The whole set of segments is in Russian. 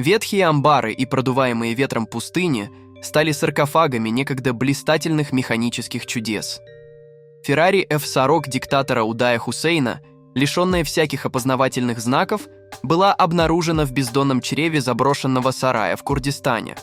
Ветхие амбары и продуваемые ветром пустыни стали саркофагами некогда блистательных механических чудес. Ferrari F40 диктатора Удая Хусейна, лишенная всяких опознавательных знаков, была обнаружена в бездонном чреве заброшенного сарая в Курдистане.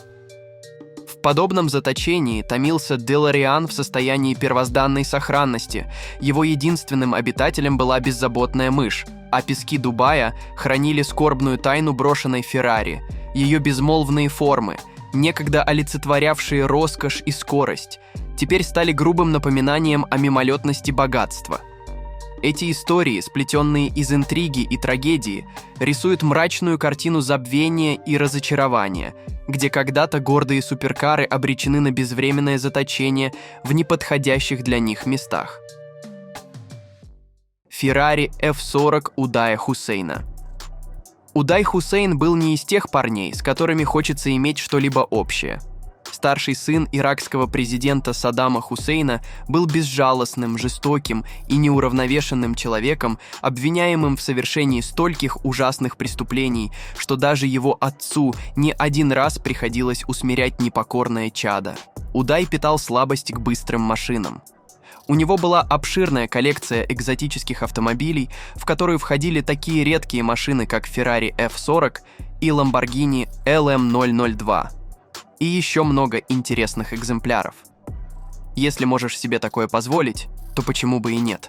В подобном заточении томился DeLorian в состоянии первозданной сохранности. Его единственным обитателем была беззаботная мышь, а пески Дубая хранили скорбную тайну брошенной Феррари, ее безмолвные формы, некогда олицетворявшие роскошь и скорость, теперь стали грубым напоминанием о мимолетности богатства. Эти истории, сплетенные из интриги и трагедии, рисуют мрачную картину забвения и разочарования, где когда-то гордые суперкары обречены на безвременное заточение в неподходящих для них местах. Ferrari F40 Удая Хусейна. Удай Хусейн был не из тех парней, с которыми хочется иметь что-либо общее. Старший сын иракского президента Саддама Хусейна был безжалостным, жестоким и неуравновешенным человеком, обвиняемым в совершении стольких ужасных преступлений, что даже его отцу не один раз приходилось усмирять непокорное чадо. Удай питал слабость к быстрым машинам. У него была обширная коллекция экзотических автомобилей, в которую входили такие редкие машины, как Ferrari F40 и Lamborghini LM002. И еще много интересных экземпляров. Если можешь себе такое позволить, то почему бы и нет?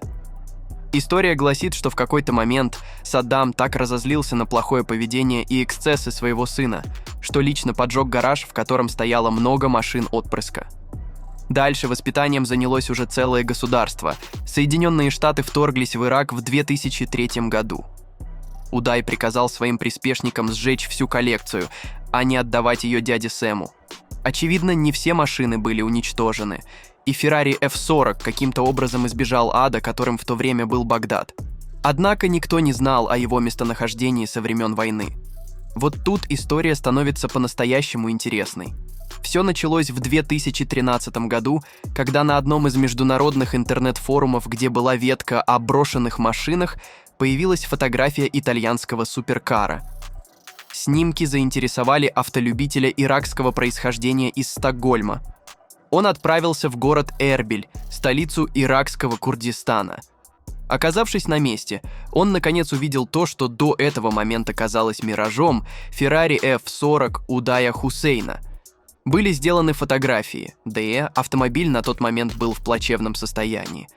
История гласит, что в какой-то момент Саддам так разозлился на плохое поведение и эксцессы своего сына, что лично поджег гараж, в котором стояло много машин отпрыска. Дальше воспитанием занялось уже целое государство. Соединенные Штаты вторглись в Ирак в 2003 году. Удай приказал своим приспешникам сжечь всю коллекцию, а не отдавать ее дяде Сэму. Очевидно, не все машины были уничтожены, и Ferrari F40 каким-то образом избежал ада, которым в то время был Багдад. Однако никто не знал о его местонахождении со времен войны. Вот тут история становится по-настоящему интересной. Все началось в 2013 году, когда на одном из международных интернет-форумов, где была ветка о брошенных машинах, появилась фотография итальянского суперкара. Снимки заинтересовали автолюбителя иракского происхождения из Стокгольма. Он отправился в город Эрбиль, столицу иракского Курдистана. Оказавшись на месте, он наконец увидел то, что до этого момента казалось миражом – Ferrari F40 Удая Хусейна. Были сделаны фотографии, да и автомобиль на тот момент был в плачевном состоянии.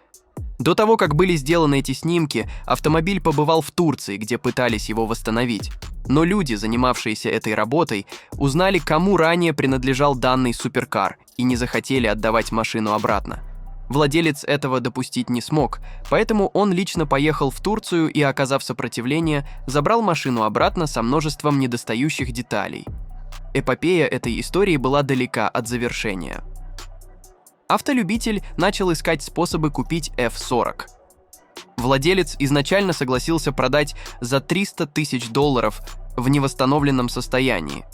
До того, как были сделаны эти снимки, автомобиль побывал в Турции, где пытались его восстановить. Но люди, занимавшиеся этой работой, узнали, кому ранее принадлежал данный суперкар, и не захотели отдавать машину обратно. Владелец этого допустить не смог, поэтому он лично поехал в Турцию и, оказав сопротивление, забрал машину обратно со множеством недостающих деталей. Эпопея этой истории была далека от завершения. Автолюбитель начал искать способы купить F40. Владелец изначально согласился продать за $300 тысяч в невосстановленном состоянии.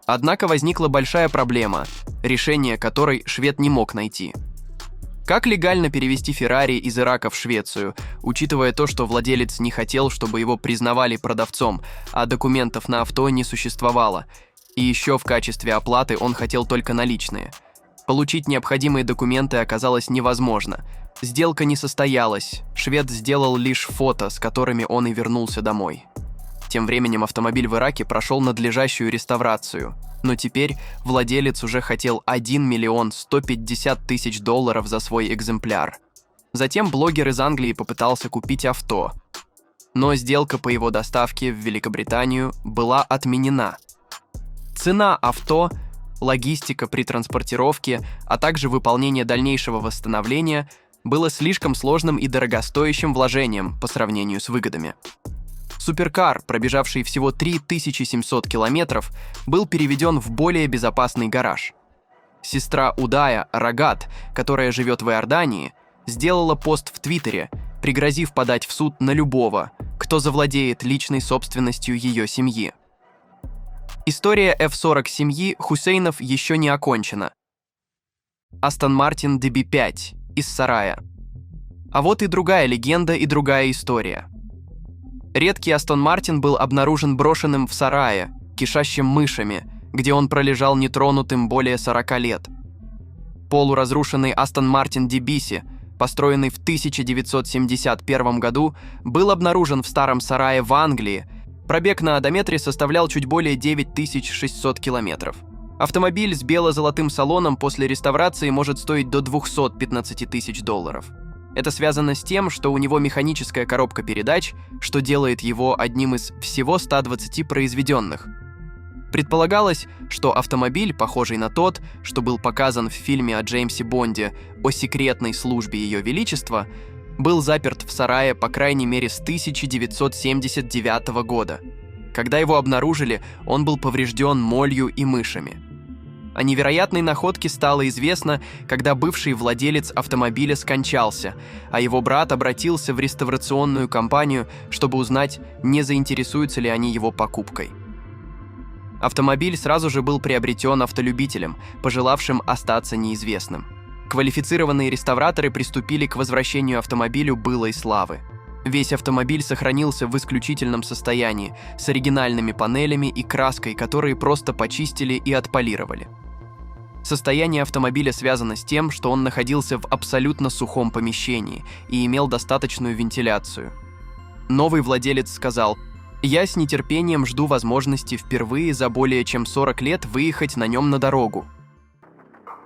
Однако возникла большая проблема, решение которой швед не мог найти. Как легально перевести Ferrari из Ирака в Швецию, учитывая то, что владелец не хотел, чтобы его признавали продавцом, а документов на авто не существовало, и еще в качестве оплаты он хотел только наличные. Получить необходимые документы оказалось невозможно. Сделка не состоялась, швед сделал лишь фото, с которыми он и вернулся домой. Тем временем автомобиль в Ираке прошел надлежащую реставрацию, но теперь владелец уже хотел $1 150 000 за свой экземпляр. Затем блогер из Англии попытался купить авто, но сделка по его доставке в Великобританию была отменена. Цена авто, логистика при транспортировке, а также выполнение дальнейшего восстановления было слишком сложным и дорогостоящим вложением по сравнению с выгодами. Суперкар, пробежавший всего 3700 километров, был переведен в более безопасный гараж. Сестра Удая, Рогат, которая живет в Иордании, сделала пост в Твиттере, пригрозив подать в суд на любого, кто завладеет личной собственностью ее семьи. История F40 семьи Хусейнов еще не окончена. Aston Martin DB5 из сарая. А вот и другая легенда и другая история. Редкий Aston Martin был обнаружен брошенным в сарае, кишащим мышами, где он пролежал нетронутым более 40 лет. Полуразрушенный Aston Martin DB5, построенный в 1971 году, был обнаружен в старом сарае в Англии. Пробег на одометре составлял чуть более 9600 километров. Автомобиль с бело-золотым салоном после реставрации может стоить до $215 тысяч. Это связано с тем, что у него механическая коробка передач, что делает его одним из всего 120 произведенных. Предполагалось, что автомобиль, похожий на тот, что был показан в фильме о Джеймсе Бонде о секретной службе Ее Величества, был заперт в сарае по крайней мере с 1979 года. Когда его обнаружили, он был поврежден молью и мышами. О невероятной находке стало известно, когда бывший владелец автомобиля скончался, а его брат обратился в реставрационную компанию, чтобы узнать, не заинтересуются ли они его покупкой. Автомобиль сразу же был приобретен автолюбителем, пожелавшим остаться неизвестным. Квалифицированные реставраторы приступили к возвращению автомобилю былой славы. Весь автомобиль сохранился в исключительном состоянии, с оригинальными панелями и краской, которые просто почистили и отполировали. Состояние автомобиля связано с тем, что он находился в абсолютно сухом помещении и имел достаточную вентиляцию. Новый владелец сказал: «Я с нетерпением жду возможности впервые за более чем 40 лет выехать на нем на дорогу».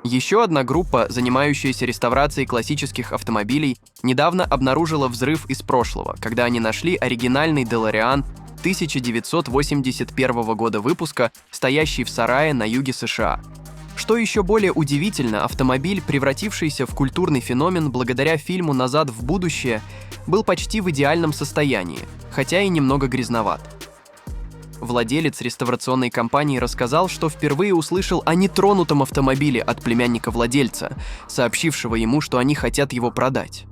Еще одна группа, занимающаяся реставрацией классических автомобилей, недавно обнаружила взрыв из прошлого, когда они нашли оригинальный DeLorian 1981 года выпуска, стоящий в сарае на юге США. Что еще более удивительно, автомобиль, превратившийся в культурный феномен благодаря фильму «Назад в будущее», был почти в идеальном состоянии, хотя и немного грязноват. Владелец реставрационной компании рассказал, что впервые услышал о нетронутом автомобиле от племянника владельца, сообщившего ему, что они хотят его продать.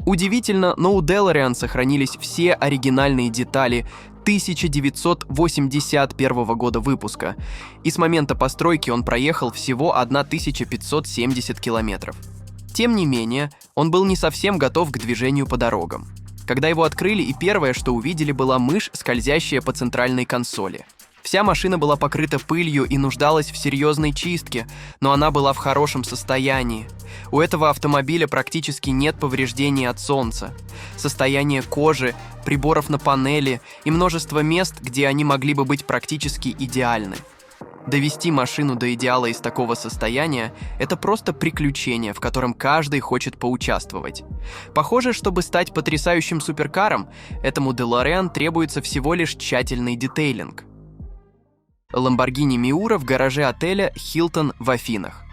Удивительно, но у DeLorian сохранились все оригинальные детали 1981 года выпуска, и с момента постройки он проехал всего 1570 километров. Тем не менее, он был не совсем готов к движению по дорогам. Когда его открыли, и первое, что увидели, была мышь, скользящая по центральной консоли. Вся машина была покрыта пылью и нуждалась в серьезной чистке, но она была в хорошем состоянии. У этого автомобиля практически нет повреждений от солнца. Состояние кожи, приборов на панели и множество мест, где они могли бы быть практически идеальны. Довести машину до идеала из такого состояния – это просто приключение, в котором каждый хочет поучаствовать. Похоже, чтобы стать потрясающим суперкаром, этому DeLorian требуется всего лишь тщательный детейлинг. Lamborghini Miura в гараже отеля Hilton в Афинах.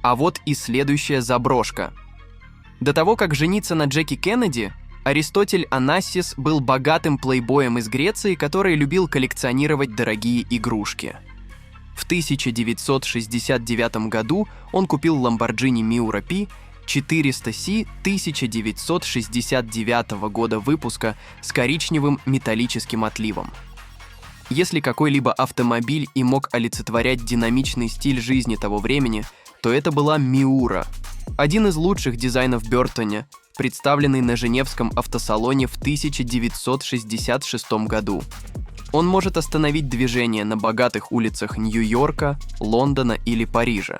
А вот и следующая заброшка. До того, как жениться на Джеки Кеннеди, Аристотель Онассис был богатым плейбоем из Греции, который любил коллекционировать дорогие игрушки. В 1969 году он купил Lamborghini Miura P 400C 1969 года выпуска с коричневым металлическим отливом. Если какой-либо автомобиль и мог олицетворять динамичный стиль жизни того времени, то это была Miura, один из лучших дизайнов Бёртоне, представленный на Женевском автосалоне в 1966 году. Он может остановить движение на богатых улицах Нью-Йорка, Лондона или Парижа.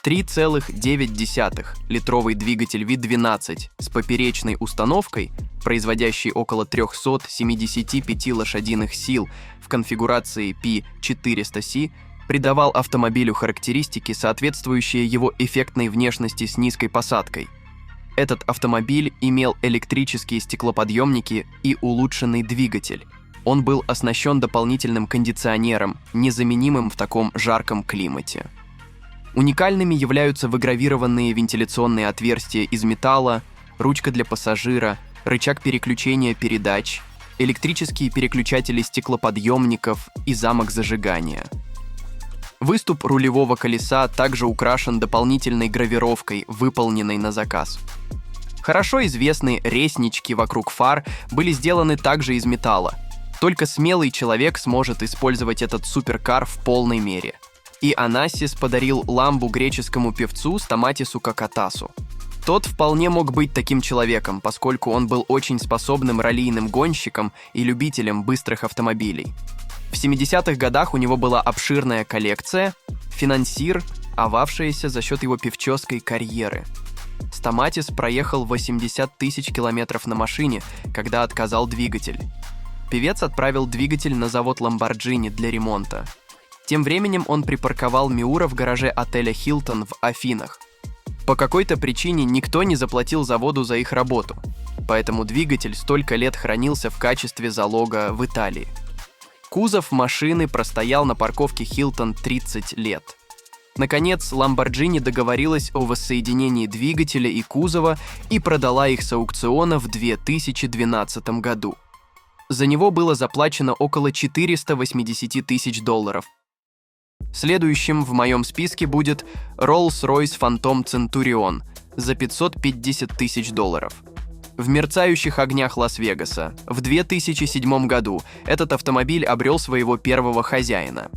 3,9-литровый двигатель V12 с поперечной установкой, производящий около 375 лошадиных сил в конфигурации P400C, придавал автомобилю характеристики, соответствующие его эффектной внешности с низкой посадкой. Этот автомобиль имел электрические стеклоподъемники и улучшенный двигатель. Он был оснащен дополнительным кондиционером, незаменимым в таком жарком климате. Уникальными являются выгравированные вентиляционные отверстия из металла, ручка для пассажира, рычаг переключения передач, электрические переключатели стеклоподъемников и замок зажигания. Выступ рулевого колеса также украшен дополнительной гравировкой, выполненной на заказ. Хорошо известные реснички вокруг фар были сделаны также из металла. Только смелый человек сможет использовать этот суперкар в полной мере. И Онассис подарил ламбу греческому певцу Стаматису Какатасу. Тот вполне мог быть таким человеком, поскольку он был очень способным раллийным гонщиком и любителем быстрых автомобилей. В 70-х годах у него была обширная коллекция, финансировавшаяся за счет его певческой карьеры. Стаматис проехал 80 тысяч километров на машине, когда отказал двигатель. Певец отправил двигатель на завод Lamborghini для ремонта. Тем временем он припарковал Миура в гараже отеля «Хилтон» в Афинах. По какой-то причине никто не заплатил заводу за их работу, поэтому двигатель столько лет хранился в качестве залога в Италии. Кузов машины простоял на парковке «Хилтон» 30 лет. Наконец, Lamborghini договорилась о воссоединении двигателя и кузова и продала их с аукциона в 2012 году. За него было заплачено около 480 тысяч долларов. Следующим в моем списке будет Rolls-Royce Phantom Centurion за 550 тысяч долларов. В мерцающих огнях Лас-Вегаса в 2007 году этот автомобиль обрел своего первого хозяина.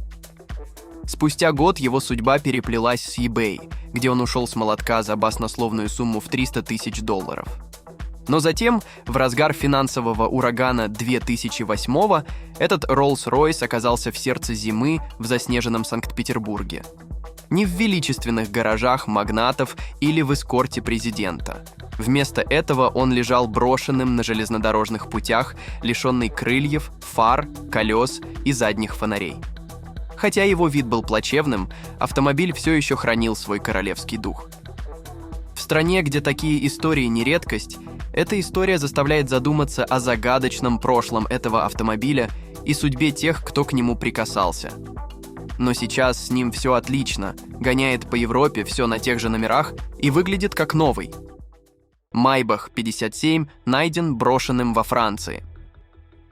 Спустя год его судьба переплелась с eBay, где он ушел с молотка за баснословную сумму в 300 тысяч долларов. Но затем, в разгар финансового урагана 2008-го, этот Rolls-Royce оказался в сердце зимы в заснеженном Санкт-Петербурге. Не в величественных гаражах магнатов или в эскорте президента. Вместо этого он лежал брошенным на железнодорожных путях, лишенный крыльев, фар, колес и задних фонарей. Хотя его вид был плачевным, автомобиль все еще хранил свой королевский дух. В стране, где такие истории не редкость, эта история заставляет задуматься о загадочном прошлом этого автомобиля и судьбе тех, кто к нему прикасался. Но сейчас с ним все отлично, гоняет по Европе все на тех же номерах и выглядит как новый. Maybach 57 найден брошенным во Франции.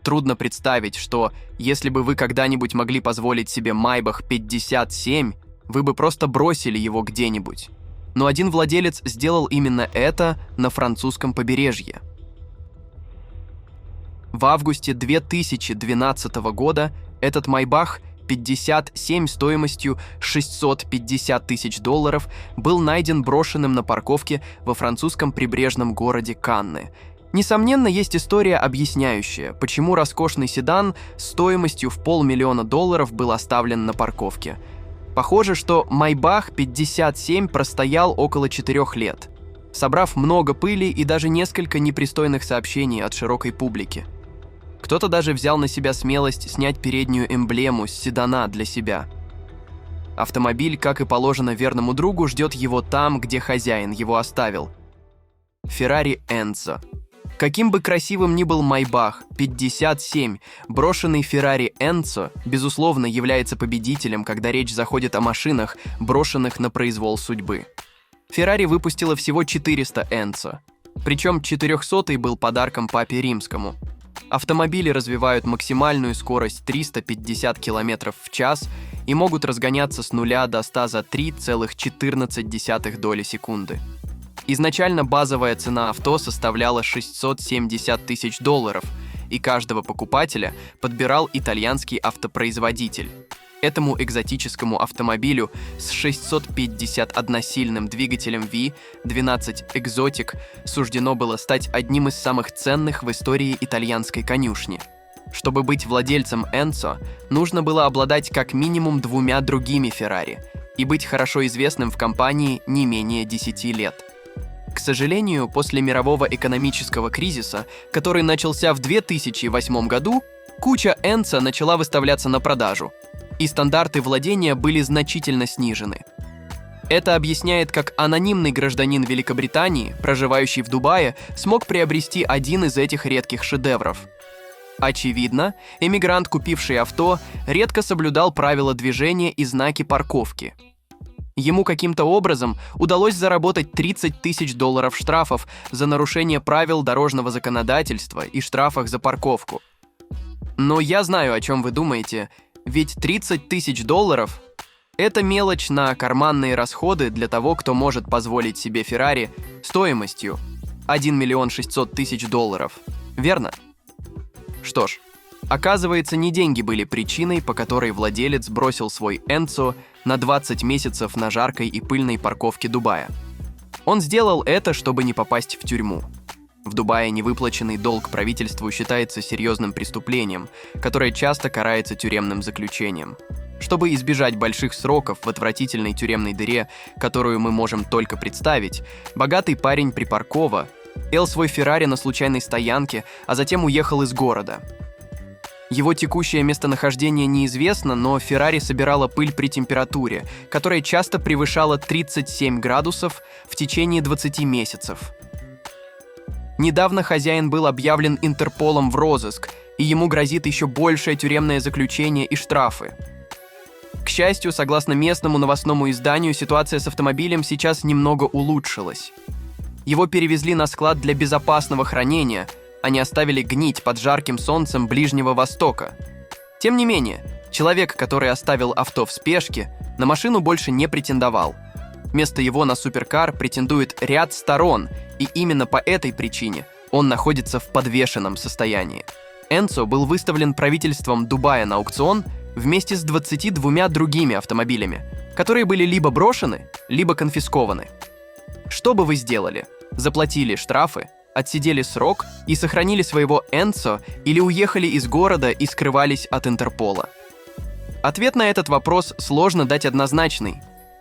Трудно представить, что, если бы вы когда-нибудь могли позволить себе Maybach 57, вы бы просто бросили его где-нибудь. Но один владелец сделал именно это на французском побережье. В августе 2012 года этот Maybach 57 стоимостью 650 тысяч долларов был найден брошенным на парковке во французском прибрежном городе Канны. Несомненно, есть история, объясняющая, почему роскошный седан стоимостью в $500 000 был оставлен на парковке. Похоже, что Maybach 57 простоял около 4 лет, собрав много пыли и даже несколько непристойных сообщений от широкой публики. Кто-то даже взял на себя смелость снять переднюю эмблему с седана для себя. Автомобиль, как и положено верному другу, ждет его там, где хозяин его оставил. Ferrari Enzo. Каким бы красивым ни был Maybach 57, брошенный Ferrari Enzo, безусловно, является победителем, когда речь заходит о машинах, брошенных на произвол судьбы. Ferrari выпустила всего 400 Enzo, причем 400-й был подарком папе римскому. Автомобили развивают максимальную скорость 350 км в час и могут разгоняться с 0 до 100 за 3,14 доли секунды. Изначально базовая цена авто составляла 670 тысяч долларов, и каждого покупателя подбирал итальянский автопроизводитель. Этому экзотическому автомобилю с 651-сильным двигателем V12 Exotic суждено было стать одним из самых ценных в истории итальянской конюшни. Чтобы быть владельцем Enzo, нужно было обладать как минимум 2 другими Ferrari и быть хорошо известным в компании не менее 10 лет. К сожалению, после мирового экономического кризиса, который начался в 2008 году, куча Enzo начала выставляться на продажу, и стандарты владения были значительно снижены. Это объясняет, как анонимный гражданин Великобритании, проживающий в Дубае, смог приобрести один из этих редких шедевров. Очевидно, эмигрант, купивший авто, редко соблюдал правила движения и знаки парковки. Ему каким-то образом удалось заработать 30 тысяч долларов штрафов за нарушение правил дорожного законодательства и штрафах за парковку. Но я знаю, о чем вы думаете, ведь 30 тысяч долларов – это мелочь на карманные расходы для того, кто может позволить себе Ferrari стоимостью 1 600 000 долларов, верно? Что ж, оказывается, не деньги были причиной, по которой владелец бросил свой Enzo на 20 месяцев на жаркой и пыльной парковке Дубая. Он сделал это, чтобы не попасть в тюрьму. В Дубае невыплаченный долг правительству считается серьезным преступлением, которое часто карается тюремным заключением. Чтобы избежать больших сроков в отвратительной тюремной дыре, которую мы можем только представить, богатый парень Припаркова ел свой Феррари на случайной стоянке, а затем уехал из города. Его текущее местонахождение неизвестно, но Феррари собирала пыль при температуре, которая часто превышала 37 градусов в течение 20 месяцев. Недавно хозяин был объявлен Интерполом в розыск, и ему грозит еще большее тюремное заключение и штрафы. К счастью, согласно местному новостному изданию, ситуация с автомобилем сейчас немного улучшилась. Его перевезли на склад для безопасного хранения, а не оставили гнить под жарким солнцем Ближнего Востока. Тем не менее, человек, который оставил авто в спешке, на машину больше не претендовал. Вместо его на суперкар претендует ряд сторон, и именно по этой причине он находится в подвешенном состоянии. Enzo был выставлен правительством Дубая на аукцион вместе с 22 другими автомобилями, которые были либо брошены, либо конфискованы. Что бы вы сделали? Заплатили штрафы, отсидели срок и сохранили своего Enzo или уехали из города и скрывались от Интерпола? Ответ на этот вопрос сложно дать однозначный.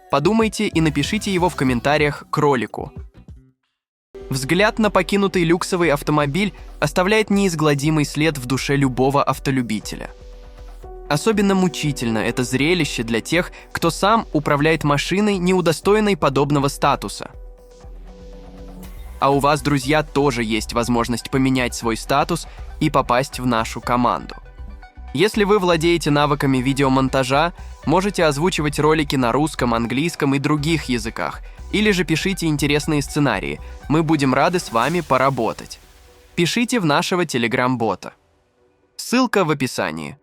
Подумайте и напишите его в комментариях к ролику. Взгляд на покинутый люксовый автомобиль оставляет неизгладимый след в душе любого автолюбителя. Особенно мучительно это зрелище для тех, кто сам управляет машиной, не удостоенной подобного статуса. А у вас, друзья, тоже есть возможность поменять свой статус и попасть в нашу команду. Если вы владеете навыками видеомонтажа, можете озвучивать ролики на русском, английском и других языках, или же пишите интересные сценарии, мы будем рады с вами поработать. Пишите в нашего телеграм-бота. Ссылка в описании.